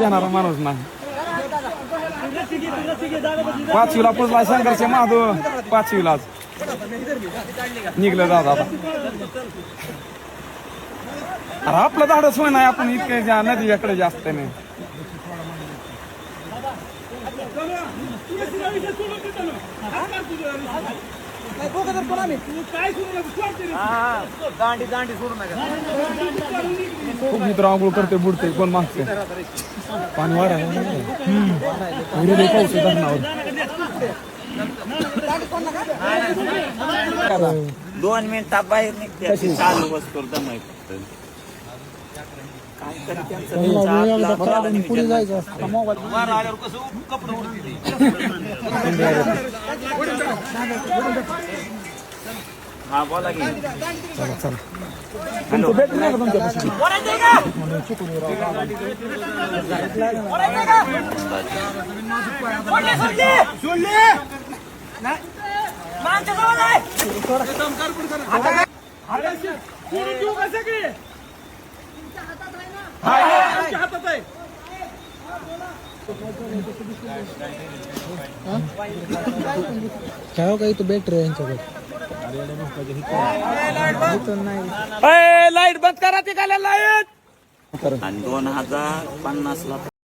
देणारा माणूस नाही. 5वीला पुजला संघर्ष महादेव 5वीलाच निघलं दादा. अरे आपलं धाडस होय नाही आपण इतके नदीकडे जास्त नाही. खूप मित्र आंघोळ करते बुडते कोण मागते पाणी वाढायला पाऊस धरणावर. 2 मिनिटात बाहेर निघते चालू वस्तू दमाय पुढे जायचं असतं मोबाईल. हा बोला की. चला चला तुमचं भेट नाही का तुमच्यापासून? काय काही तो बॅटरी आहे यांच्याकडे. लाईट बंद करा ती काय लाईट. आणि 2050 ला